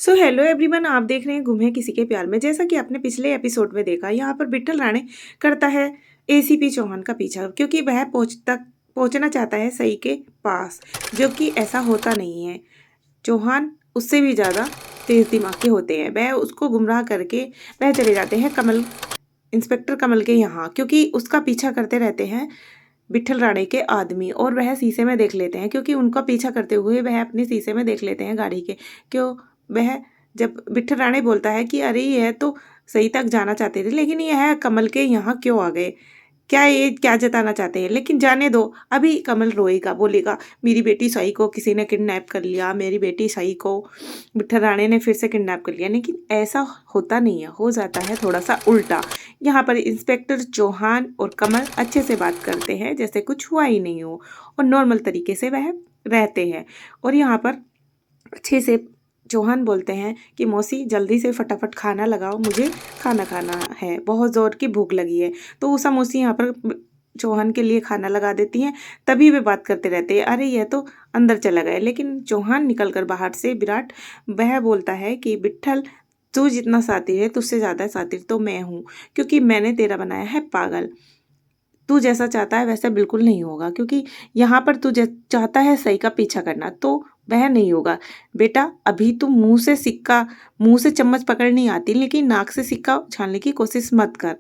So hello everyone, आप देख रहे हैं गुम है किसी के प्यार में। जैसा कि आपने पिछले एपिसोड में देखा, यहाँ पर विट्ठल राणे करता है एसीपी चौहान का पीछा, क्योंकि वह पहुंचना चाहता है सई के पास, जो कि ऐसा होता नहीं है। चौहान उससे भी ज़्यादा तेज दिमाग के होते हैं। वह उसको गुमराह करके वह चले जाते हैं इंस्पेक्टर कमल के यहाँ, क्योंकि उसका पीछा करते रहते हैं विट्ठल राणे के आदमी। और वह शीशे में देख लेते हैं, क्योंकि उनका पीछा करते हुए वह अपने शीशे में देख लेते हैं गाड़ी के। क्यों वह जब विट्ठल राणे बोलता है कि अरे यह तो सही तक जाना चाहते थे, लेकिन यह कमल के यहाँ क्यों आ गए, क्या ये क्या जताना चाहते हैं। लेकिन जाने दो, अभी कमल रोएगा, बोलेगा मेरी बेटी सई को किसी ने किडनैप कर लिया, मेरी बेटी सई को विट्ठल राणे ने फिर से किडनैप कर लिया। लेकिन ऐसा होता नहीं है, हो जाता है थोड़ा सा उल्टा। यहाँ पर इंस्पेक्टर चौहान और कमल अच्छे से बात करते हैं जैसे कुछ हुआ ही नहीं हो, और नॉर्मल तरीके से वह रहते हैं। और यहाँ पर अच्छे से चौहान बोलते हैं कि मौसी जल्दी से फटाफट खाना लगाओ, मुझे खाना खाना है, बहुत ज़ोर की भूख लगी है। तो उषा मौसी यहाँ पर चौहान के लिए खाना लगा देती हैं। तभी वे बात करते रहते हैं, अरे यह तो अंदर चला गया। लेकिन चौहान निकल कर बाहर से विराट वह बोलता है कि विट्ठल तू जितना सातिर है, तुझसे ज़्यादा सातिर तो मैं हूँ, क्योंकि मैंने तेरा बनाया है पागल। तू जैसा चाहता है वैसा बिल्कुल नहीं होगा, क्योंकि यहाँ पर तू चाहता है सही का पीछा करना, तो वह नहीं होगा। बेटा अभी तुम मुंह से चम्मच पकड़नी आती, लेकिन नाक से सिक्का उछालने की कोशिश मत कर।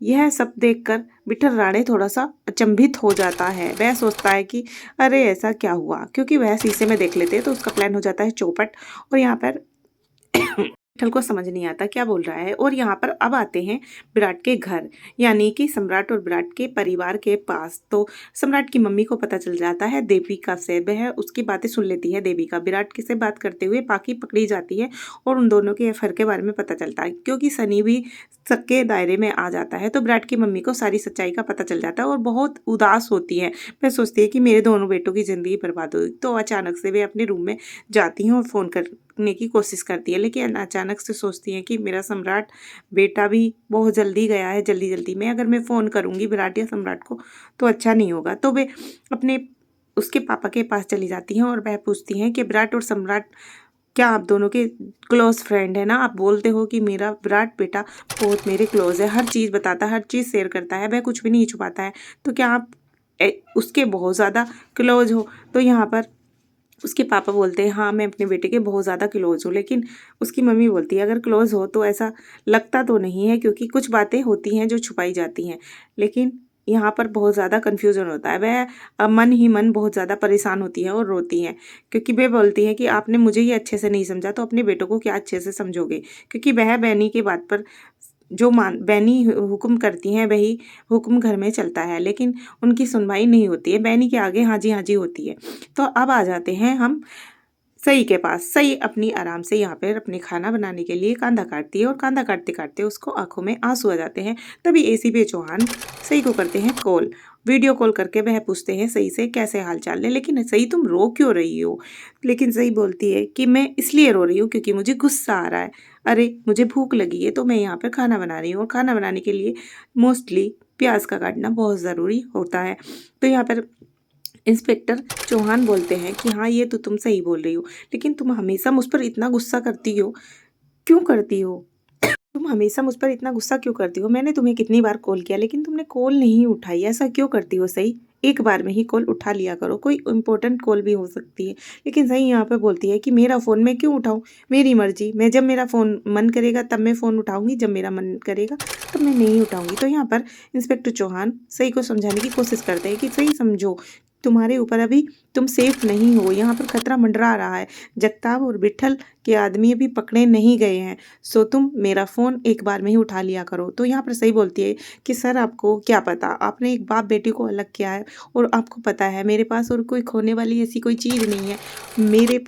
यह सब देखकर विट्ठल राणे थोड़ा सा अचंभित हो जाता है। वह सोचता है कि अरे ऐसा क्या हुआ, क्योंकि वह शीशे में देख लेते हैं तो उसका प्लान हो जाता है चौपट। और यहाँ पर विट्ठल को समझ नहीं आता क्या बोल रहा है। और यहाँ पर अब आते हैं विराट के घर, यानी कि सम्राट और विराट के परिवार के पास। तो सम्राट की मम्मी को पता चल जाता है देविका से, वह उसकी बातें सुन लेती है। देविका विराट के से बात करते हुए पाकी पकड़ी जाती है, और उन दोनों के अफेयर के बारे में पता चलता है, क्योंकि सनी भी सबके दायरे में आ जाता है। तो विराट की मम्मी को सारी सच्चाई का पता चल जाता है और बहुत उदास होती है। वह सोचती है कि मेरे दोनों बेटों की ज़िंदगी बर्बाद हुई। तो अचानक से वे अपने रूम में जाती हैं और फ़ोन करने की कोशिश करती है, लेकिन अचानक से सोचती हैं कि मेरा सम्राट बेटा भी बहुत जल्दी गया है, जल्दी जल्दी में अगर मैं फ़ोन करूँगी विराट या सम्राट को तो अच्छा नहीं होगा। तो वे अपने उसके पापा के पास चली जाती हैं और वह पूछती हैं कि विराट और सम्राट क्या आप दोनों के क्लोज फ्रेंड है ना? आप बोलते हो कि मेरा विराट बेटा बहुत मेरे क्लोज है, हर चीज़ बताता है, हर चीज़ शेयर करता है, वह कुछ भी नहीं छुपाता है। तो क्या आप उसके बहुत ज़्यादा क्लोज हो? तो यहाँ पर उसके पापा बोलते हैं हाँ मैं अपने बेटे के बहुत ज़्यादा क्लोज हूँ। लेकिन उसकी मम्मी बोलती है अगर क्लोज हो तो ऐसा लगता तो नहीं है, क्योंकि कुछ बातें होती हैं जो छुपाई जाती हैं। लेकिन यहाँ पर बहुत ज़्यादा कन्फ्यूज़न होता है। वह मन ही मन बहुत ज़्यादा परेशान होती है और रोती हैं, क्योंकि वे बोलती हैं कि आपने मुझे ही अच्छे से नहीं समझा तो अपने बेटों को क्या अच्छे से समझोगे। क्योंकि वह बैनी के बात पर जो बैनी हुक्म करती हैं वही हुक्म घर में चलता है, लेकिन उनकी सुनवाई नहीं होती है। बैनी के आगे हाँ जी होती है। तो अब आ जाते हैं हम सई के पास। सई अपनी आराम से यहाँ पर अपने खाना बनाने के लिए कांदा काटती है, और कांदा काटते काटते उसको आंखों में आंसू आ जाते हैं। तभी एसीपी चौहान सई को करते हैं कॉल, वीडियो कॉल करके वह पूछते हैं सई से कैसे हाल चाल है। लेकिन सई तुम रो क्यों रही हो? लेकिन सई बोलती है कि मैं इसलिए रो रही हूँ क्योंकि मुझे गुस्सा आ रहा है। अरे मुझे भूख लगी है तो मैं यहाँ पर खाना बना रही हूँ, और खाना बनाने के लिए मोस्टली प्याज का काटना बहुत ज़रूरी होता है। तो यहाँ पर इंस्पेक्टर चौहान बोलते हैं कि हाँ ये तो तुम सही बोल रही हो, लेकिन तुम हमेशा मुझ पर इतना गुस्सा करती हो, क्यों करती हो? तुम हमेशा मुझ पर इतना गुस्सा क्यों करती हो? मैंने तुम्हें कितनी बार कॉल किया लेकिन तुमने कॉल नहीं उठाई, ऐसा क्यों करती हो सही? एक बार में ही कॉल उठा लिया करो, कोई इम्पोर्टेंट कॉल भी हो सकती है। लेकिन सही यहाँ पे बोलती है कि मेरा फ़ोन मैं क्यों उठाऊँ, मेरी मर्जी, मैं जब मेरा फ़ोन मन करेगा तब मैं फ़ोन उठाऊँगी, जब मेरा मन करेगा तब मैं नहीं उठाऊँगी। तो यहाँ पर इंस्पेक्टर चौहान सही को समझाने की कोशिश करते हैं कि सही समझो, तुम्हारे ऊपर अभी तुम सेफ नहीं हो, यहाँ पर खतरा मंडरा रहा है, जगताप और विट्ठल के आदमी अभी पकड़े नहीं गए हैं, सो तुम मेरा फ़ोन एक बार में ही उठा लिया करो। तो यहाँ पर सही बोलती है कि सर आपको क्या पता, आपने एक बाप बेटी को अलग किया है, और आपको पता है मेरे पास और कोई खोने वाली ऐसी कोई चीज़ नहीं है। मेरे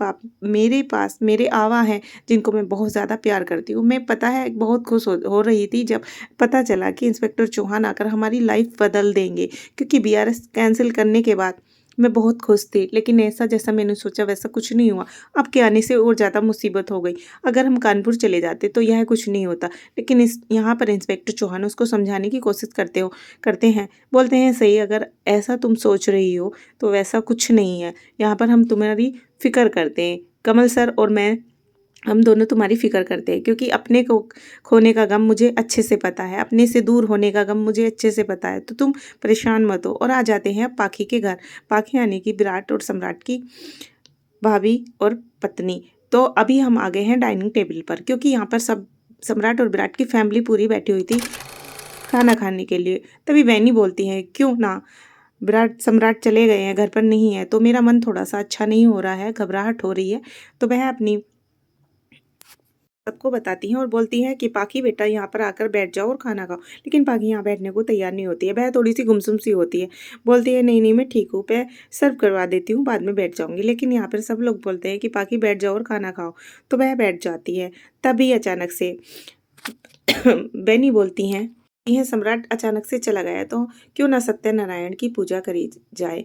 पास मेरे आवा हैं जिनको मैं बहुत ज़्यादा प्यार करती हूँ। मैं पता है बहुत खुश हो रही थी जब पता चला कि इंस्पेक्टर चौहान आकर हमारी लाइफ बदल देंगे, क्योंकि बीआरएस कैंसिल करने के बाद मैं बहुत खुश थी। लेकिन ऐसा जैसा मैंने सोचा वैसा कुछ नहीं हुआ, आपके आने से और ज़्यादा मुसीबत हो गई। अगर हम कानपुर चले जाते तो यह कुछ नहीं होता। लेकिन इस यहाँ पर इंस्पेक्टर चौहान उसको समझाने की कोशिश करते हैं, बोलते हैं सही अगर ऐसा तुम सोच रही हो तो वैसा कुछ नहीं है, यहाँ पर हम तुम्हारी फ़िक्र करते हैं। कमल सर और मैं हम दोनों तुम्हारी फ़िक्र करते हैं, क्योंकि अपने को खोने का गम मुझे अच्छे से पता है, अपने से दूर होने का गम मुझे अच्छे से पता है, तो तुम परेशान मत हो। और आ जाते हैं अब पाखी के घर। पाखी यानी कि विराट और सम्राट की भाभी और पत्नी। तो अभी हम आ गए हैं डाइनिंग टेबल पर, क्योंकि यहाँ पर सब सम्राट और विराट की फैमिली पूरी बैठी हुई थी खाना खाने के लिए। तभी बहनी बोलती है, क्यों ना विराट सम्राट चले गए हैं, घर पर नहीं है, तो मेरा मन थोड़ा सा अच्छा नहीं हो रहा है, घबराहट हो रही है। तो वह अपनी सबको बताती हैं और बोलती हैं कि पाखी बेटा यहाँ पर आकर बैठ जाओ और खाना खाओ। लेकिन पाखी यहाँ बैठने को तैयार नहीं होती है, वह थोड़ी सी गुमसुम सी होती है। बोलती है, नहीं नहीं मैं ठीक हूँ, मैं सर्व करवा देती हूँ, बाद में बैठ जाऊँगी। लेकिन यहाँ पर सब लोग बोलते हैं कि पाखी बैठ जाओ और खाना खाओ, तो वह बैठ जाती है। तभी अचानक से बेनी बोलती हैं, यह सम्राट अचानक से चला गया, तो क्यों ना सत्यनारायण की पूजा करी जाए।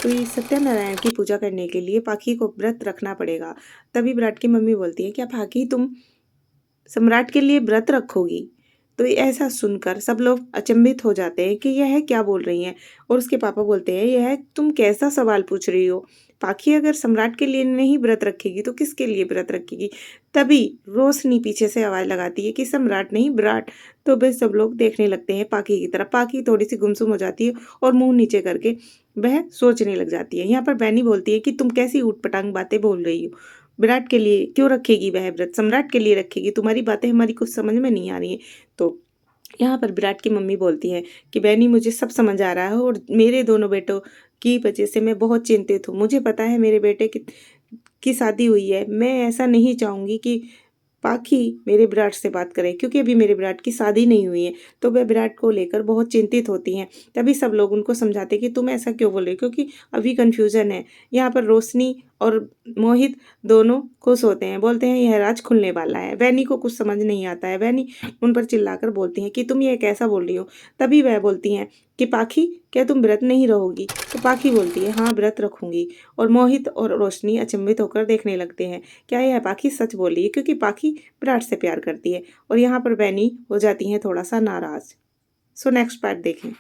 तो ये सत्यनारायण की पूजा करने के लिए पाखी को व्रत रखना पड़ेगा। तभी विराट की मम्मी बोलती है, क्या पाखी तुम सम्राट के लिए व्रत रखोगी। तो ऐसा सुनकर सब लोग अचंभित हो जाते हैं कि यह क्या बोल रही हैं। और उसके पापा बोलते हैं, यह तुम कैसा सवाल पूछ रही हो, पाखी अगर सम्राट के लिए नहीं व्रत रखेगी तो किसके लिए व्रत रखेगी। तभी रोशनी पीछे से आवाज़ लगाती है कि सम्राट नहीं विराट। तो वे सब लोग देखने लगते हैं पाखी की तरफ। पाखी थोड़ी सी गुमसुम हो जाती है और मुंह नीचे करके वह सोचने लग जाती है। यहाँ पर बैनी बोलती है कि तुम कैसी ऊटपटांग बातें बोल रही हो, विराट के लिए क्यों रखेगी वह व्रत, सम्राट के लिए रखेगी, तुम्हारी बातें हमारी कुछ समझ में नहीं आ रही हैं। तो यहाँ पर विराट की मम्मी बोलती है कि बहनी मुझे सब समझ आ रहा है और मेरे दोनों बेटों की वजह से मैं बहुत चिंतित हूँ। मुझे पता है मेरे बेटे की शादी हुई है, मैं ऐसा नहीं चाहूँगी कि पाखी मेरे विराट से बात करे, क्योंकि अभी मेरे विराट की शादी नहीं हुई है। तो वह विराट को लेकर बहुत चिंतित होती हैं। तभी सब लोग उनको समझाते कि तुम ऐसा क्यों बोल रहे हो, क्योंकि अभी कन्फ्यूज़न है। यहाँ पर रोशनी और मोहित दोनों खुश होते हैं, बोलते हैं यह राज खुलने वाला है। वैनी को कुछ समझ नहीं आता है। वैनी उन पर चिल्लाकर बोलती हैं कि तुम ये कैसा बोल रही हो। तभी वह बोलती हैं कि पाखी क्या तुम व्रत नहीं रहोगी। तो पाखी बोलती है, हाँ व्रत रखूंगी। और मोहित और रोशनी अचंभित होकर देखने लगते हैं, क्या यह पाखी सच बोल रही है, क्योंकि पाखी विराट से प्यार करती है। और यहाँ पर बैनी हो जाती हैं थोड़ा सा नाराज। सो नेक्स्ट पार्ट देखें।